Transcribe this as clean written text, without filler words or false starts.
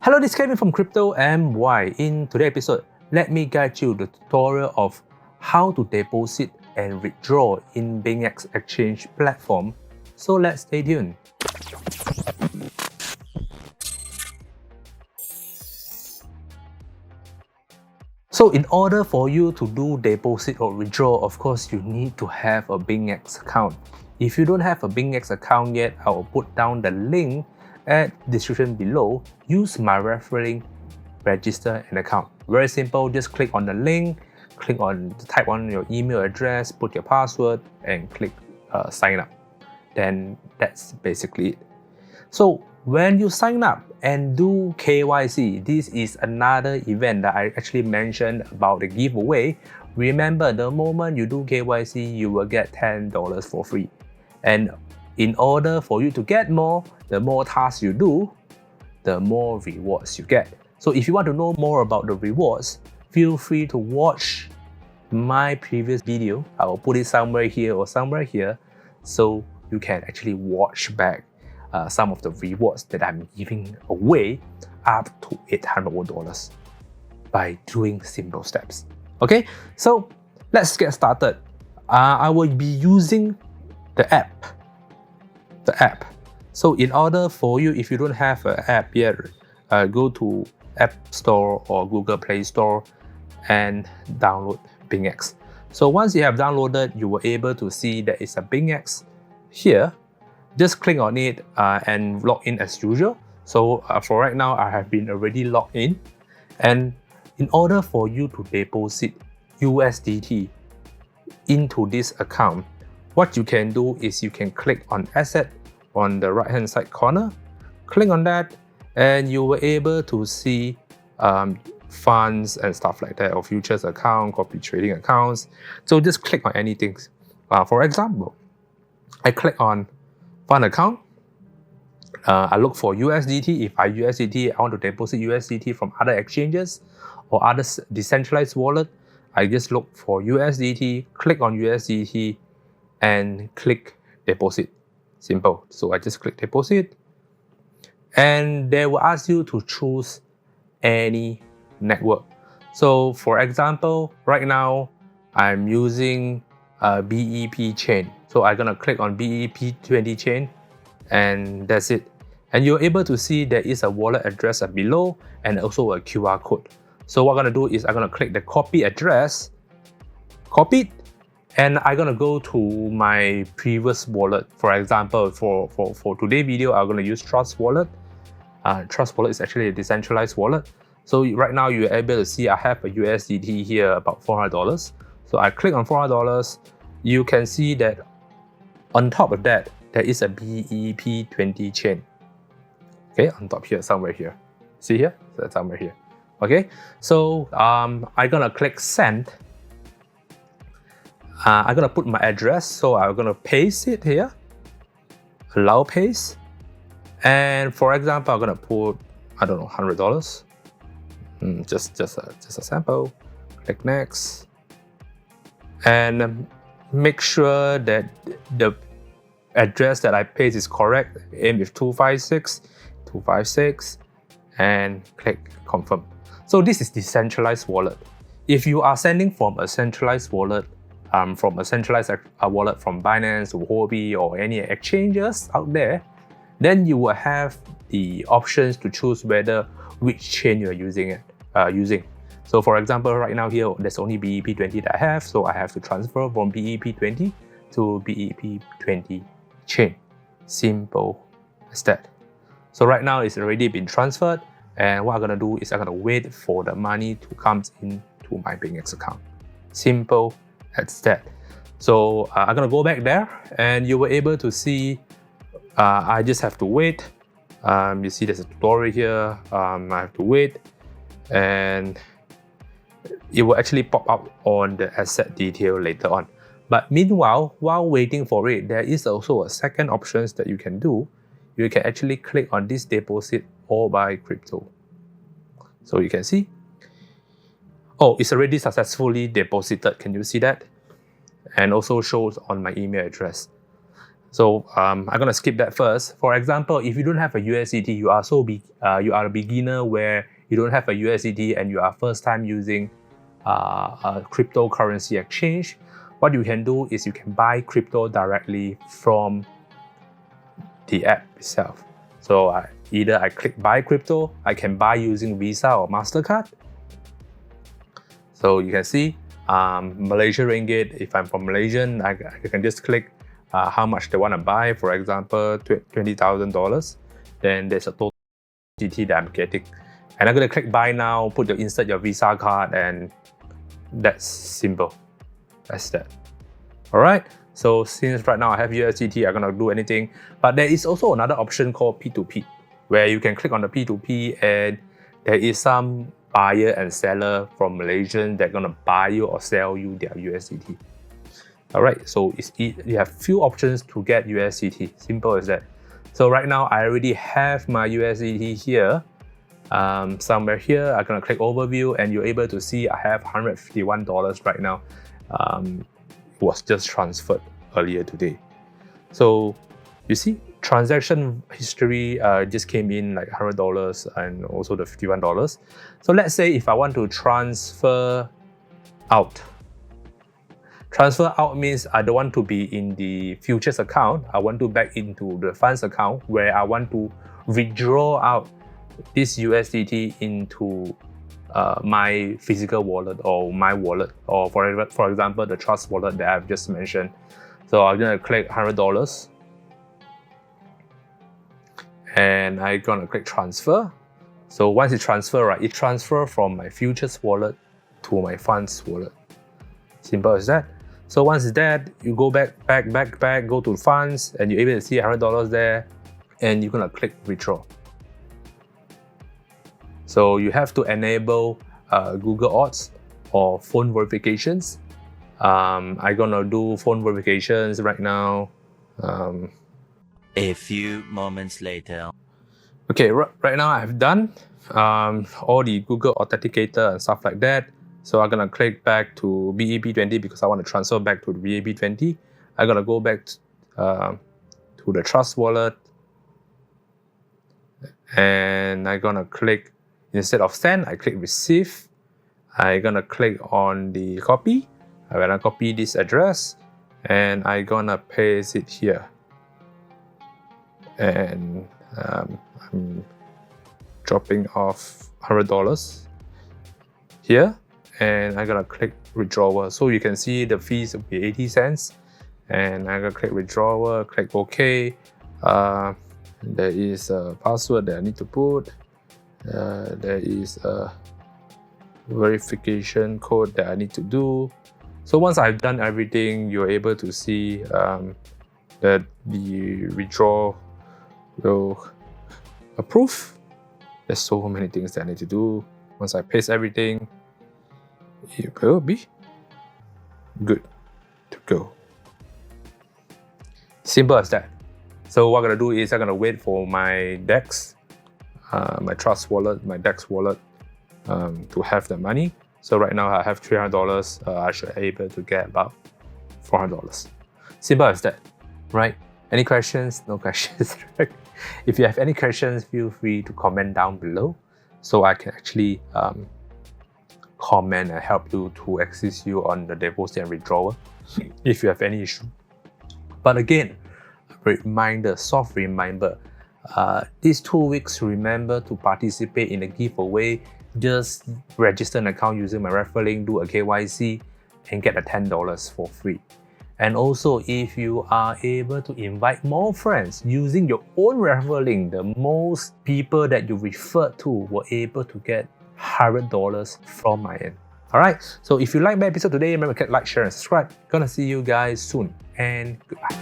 Hello, this is Kevin from CryptoMY. In today's episode, let me guide you the tutorial of how to deposit and withdraw in BingX exchange platform. So let's stay tuned. So in order for you to do deposit or withdraw, of course, you need to have a BingX account. If you don't have a BingX account yet, I will put down the link at description below. Use my referral, register an account. Very simple, just click on the link, type on your email address, put your password, and click sign up. Then that's basically it. So when you sign up and do KYC, this is another event that I actually mentioned about the giveaway. Remember, the moment you do KYC, you will get $10 for free. And in order for you to get more, the more tasks you do, the more rewards you get. So if you want to know more about the rewards, feel free to watch my previous video. I will put it somewhere here or somewhere here, so you can actually watch back some of the rewards that I'm giving away up to $800 by doing simple steps. Okay, so let's get started. I will be using the app. So in order for you, if you don't have an app yet, go to App Store or Google Play Store and download BingX. So once you have downloaded, you will be able to see there is a BingX here. Just click on it and log in as usual. So for right now, I have been already logged in. And in order for you to deposit USDT into this account, what you can do is you can click on Asset on the right hand side corner. Click on that and you will able to see funds and stuff like that, or futures account, copy trading accounts. So just click on anything. For example, I click on fund account. I look for USDT. If I want to deposit USDT from other exchanges or other decentralized wallet, I just look for USDT, click on USDT and click deposit. Simple. So I just click deposit and they will ask you to choose any network. So for example, right now I'm using BEP chain. So I'm gonna click on BEP20 chain and that's it. And you're able to see there is a wallet address below and also a QR code. So what I'm gonna do is I'm gonna click the copy address, copy it, and I'm gonna go to my previous wallet. For example, for today's video, I'm gonna use Trust Wallet. Trust Wallet is actually a decentralized wallet. So right now you're able to see I have a USDT here about $400. So I click on $400. You can see that on top of that, there is a BEP20 chain. Okay, on top here, somewhere here. See here? So that's somewhere here. Okay, so I'm gonna click send. I'm gonna put my address, so I'm gonna paste it here. Allow paste. And for example, I'm gonna put, I don't know, $100. Just a sample. Click next. And make sure that the address that I paste is correct. Aim with 256, and click confirm. So this is decentralized wallet. If you are sending from a centralized wallet, wallet from Binance or Huobi or any exchanges out there, then you will have the options to choose which chain you are using. So for example, right now here, there's only BEP20 that I have, so I have to transfer from BEP20 to BEP20 chain. Simple as that. So right now it's already been transferred, and what I'm gonna do is I'm gonna wait for the money to come into my BingX account. Simple as that. So I'm gonna go back there, and you were able to see I just have to wait. You see there's a tutorial here. I have to wait, and it will actually pop up on the asset detail later on. But meanwhile, while waiting for it, there is also a second option that you can do. You can actually click on this deposit or buy crypto. So you can see, oh, it's already successfully deposited. Can you see that? And also shows on my email address. So I'm gonna skip that first. For example, if you don't have a USDT, you are a beginner where you don't have a USDT and you are first time using a cryptocurrency exchange, what you can do is you can buy crypto directly from the app itself. So either I click buy crypto, I can buy using Visa or Mastercard. So you can see Malaysia ringgit. If I'm from Malaysian, I can just click how much they want to buy. For example, $20,000. Then there's a total USDT that I'm getting. And I'm going to click buy now, insert your Visa card, and that's simple. That's that. All right. So since right now I have USDT, I'm going to do anything. But there is also another option called P2P, where you can click on the P2P and there is some buyer and seller from Malaysian that are going to buy you or sell you their USDT. All right. So you have few options to get USDT. Simple as that. So right now I already have my USDT here. Somewhere here, I'm going to click overview and you're able to see I have $151 right now. Was just transferred earlier today. So you see transaction history just came in like $100 and also the $51. So let's say if I want to transfer out. Transfer out means I don't want to be in the futures account. I want to back into the funds account where I want to withdraw out this USDT into my physical wallet or my wallet, or for example the trust wallet that I've just mentioned. So I'm gonna click $100 and I'm gonna click transfer. So once it transfer, right, it transfer from my futures wallet to my funds wallet. Simple as that. So once it's that, you go back, go to funds, and you're able to see $100 there, and you're gonna click withdraw. So you have to enable Google Auths or phone verifications. I'm gonna do phone verifications right now. A few moments later. Okay, right now I've done all the Google Authenticator and stuff like that. So I'm gonna click back to BEP20 because I want to transfer back to the BEP20. I'm gonna go back to the Trust Wallet, and I'm gonna click, instead of send, I click receive. I'm gonna click on the copy. I'm gonna copy this address and I'm gonna paste it here. And I'm dropping off $100 here, and I'm gonna click withdrawal. So you can see the fees will be 80 cents. And I'm gonna click withdrawal, click OK. There is a password that I need to put. There is a verification code that I need to do. So once I've done everything, you're able to see that the withdrawal will approve. There's so many things that I need to do. Once I paste everything, it will be good to go. Simple as that. So what I'm gonna do is I'm gonna wait for my DEX, my Trust wallet, my DEX wallet to have the money. So right now I have $300. I should be able to get about $400. Simple as that, right? Any questions? No questions, right? If you have any questions, feel free to comment down below so I can actually comment and help you to assist you on the deposit and withdrawal if you have any issue. But again, reminder, soft reminder, these 2 weeks, remember to participate in a giveaway. Just register an account using my referral link, do a KYC, and get a $10 for free. And also, if you are able to invite more friends using your own referral link, the most people that you referred to were able to get $100 from my end. Alright, so if you like my episode today, remember to click like, share, and subscribe. Gonna see you guys soon, and goodbye.